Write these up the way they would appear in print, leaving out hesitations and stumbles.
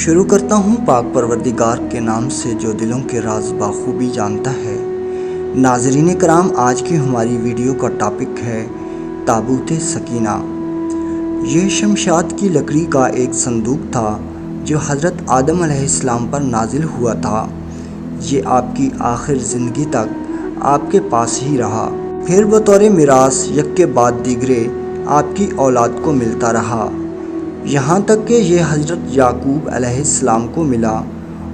شروع کرتا ہوں پاک پروردگار کے نام سے جو دلوں کے راز بخوبی جانتا ہے۔ ناظرین کرام، آج کی ہماری ویڈیو کا ٹاپک ہے تابوت سکینہ۔ یہ شمشاد کی لکڑی کا ایک صندوق تھا جو حضرت آدم علیہ السلام پر نازل ہوا تھا۔ یہ آپ کی آخر زندگی تک آپ کے پاس ہی رہا، پھر بطور میراث یک کے بعد دیگرے آپ کی اولاد کو ملتا رہا، یہاں تک کہ یہ حضرت یعقوب علیہ السلام کو ملا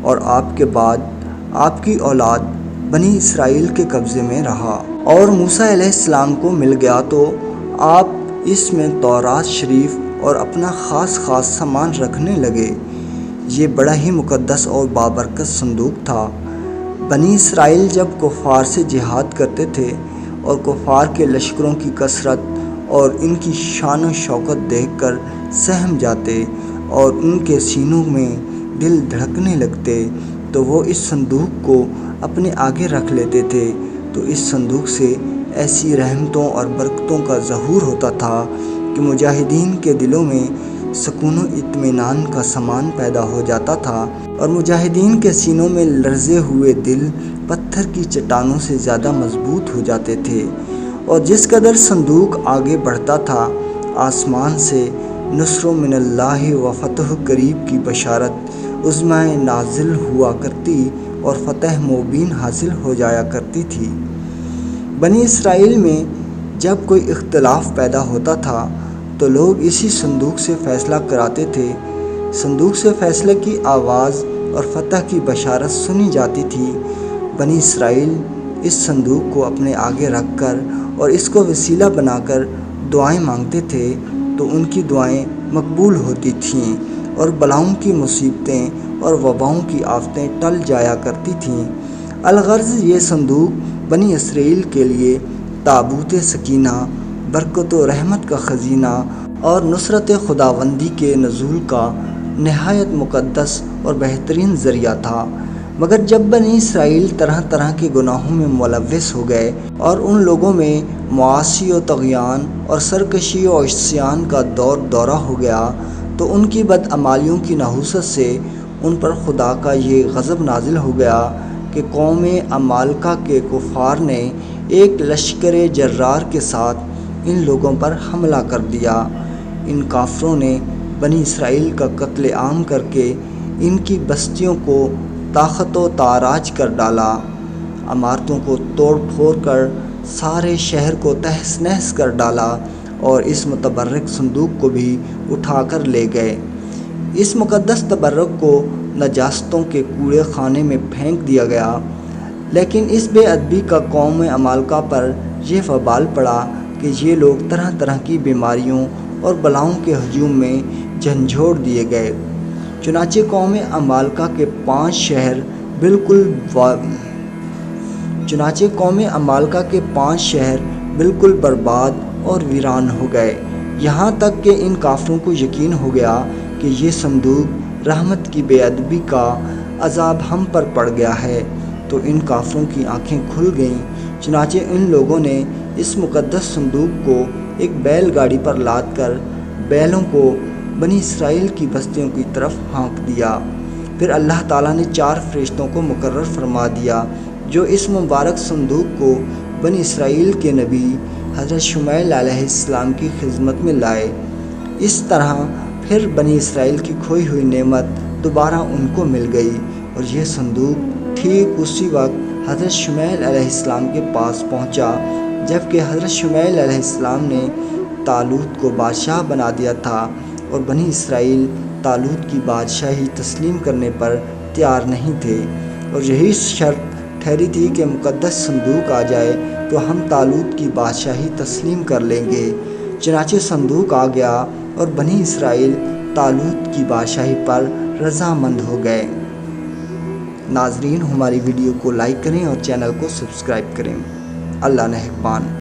اور آپ کے بعد آپ کی اولاد بنی اسرائیل کے قبضے میں رہا، اور موسیٰ علیہ السلام کو مل گیا تو آپ اس میں تورات شریف اور اپنا خاص سامان رکھنے لگے۔ یہ بڑا ہی مقدس اور بابرکت صندوق تھا۔ بنی اسرائیل جب کفار سے جہاد کرتے تھے اور کفار کے لشکروں کی کثرت اور ان کی شان و شوکت دیکھ کر سہم جاتے اور ان کے سینوں میں دل دھڑکنے لگتے تو وہ اس صندوق کو اپنے آگے رکھ لیتے تھے، تو اس صندوق سے ایسی رحمتوں اور برکتوں کا ظہور ہوتا تھا کہ مجاہدین کے دلوں میں سکون و اطمینان کا سامان پیدا ہو جاتا تھا، اور مجاہدین کے سینوں میں لرزے ہوئے دل پتھر کی چٹانوں سے زیادہ مضبوط ہو جاتے تھے۔ اور جس قدر صندوق آگے بڑھتا تھا، آسمان سے نصر من اللہ و فتح قریب کی بشارت عظمی نازل ہوا کرتی اور فتح مبین حاصل ہو جایا کرتی تھی۔ بنی اسرائیل میں جب کوئی اختلاف پیدا ہوتا تھا تو لوگ اسی صندوق سے فیصلہ کراتے تھے۔ صندوق سے فیصلے کی آواز اور فتح کی بشارت سنی جاتی تھی۔ بنی اسرائیل اس صندوق کو اپنے آگے رکھ کر اور اس کو وسیلہ بنا کر دعائیں مانگتے تھے تو ان کی دعائیں مقبول ہوتی تھیں اور بلاؤں کی مصیبتیں اور وباؤں کی آفتیں ٹل جایا کرتی تھیں۔ الغرض یہ صندوق بنی اسرائیل کے لیے تابوت سکینہ، برکت و رحمت کا خزینہ اور نصرت خداوندی کے نزول کا نہایت مقدس اور بہترین ذریعہ تھا۔ مگر جب بنی اسرائیل طرح طرح کے گناہوں میں ملوث ہو گئے اور ان لوگوں میں معاصی و طغیان اور سرکشی و عصیان کا دورہ ہو گیا تو ان کی بدعمالیوں کی نحوست سے ان پر خدا کا یہ غضب نازل ہو گیا کہ قوم عمالقہ کے کفار نے ایک لشکر جرار کے ساتھ ان لوگوں پر حملہ کر دیا۔ ان کافروں نے بنی اسرائیل کا قتل عام کر کے ان کی بستیوں کو طاقت و تاراج کر ڈالا، عمارتوں کو توڑ پھوڑ کر سارے شہر کو تہس نہس کر ڈالا اور اس متبرک صندوق کو بھی اٹھا کر لے گئے۔ اس مقدس تبرک کو نجاستوں کے کوڑے خانے میں پھینک دیا گیا۔ لیکن اس بے ادبی کا قوم عمالقہ پر یہ وبال پڑا کہ یہ لوگ طرح طرح کی بیماریوں اور بلاؤں کے ہجوم میں جھنجھوڑ دیے گئے۔ چنانچہ قوم عمالقہ کے 5 شہر بالکل برباد اور ویران ہو گئے، یہاں تک کہ ان کافروں کو یقین ہو گیا کہ یہ صندوق رحمت کی بے ادبی کا عذاب ہم پر پڑ گیا ہے، تو ان کافروں کی آنکھیں کھل گئیں۔ چنانچہ ان لوگوں نے اس مقدس صندوق کو ایک بیل گاڑی پر لاد کر بیلوں کو بنی اسرائیل کی بستیوں کی طرف ہانک دیا۔ پھر اللہ تعالیٰ نے 4 فرشتوں کو مقرر فرما دیا جو اس مبارک صندوق کو بنی اسرائیل کے نبی حضرت شمعیل علیہ السلام کی خدمت میں لائے۔ اس طرح پھر بنی اسرائیل کی کھوئی ہوئی نعمت دوبارہ ان کو مل گئی، اور یہ صندوق ٹھیک اسی وقت حضرت شمعیل علیہ السلام کے پاس پہنچا جبکہ حضرت شمعیل علیہ السلام نے طالوت کو بادشاہ بنا دیا تھا، اور بنی اسرائیل طالوت کی بادشاہی تسلیم کرنے پر تیار نہیں تھے، اور یہی شرط ٹھہری تھی کہ مقدس صندوق آ جائے تو ہم طالوت کی بادشاہی تسلیم کر لیں گے۔ چنانچہ صندوق آ گیا اور بنی اسرائیل طالوت کی بادشاہی پر رضامند ہو گئے۔ ناظرین، ہماری ویڈیو کو لائک کریں اور چینل کو سبسکرائب کریں۔ اللہ نگہبان۔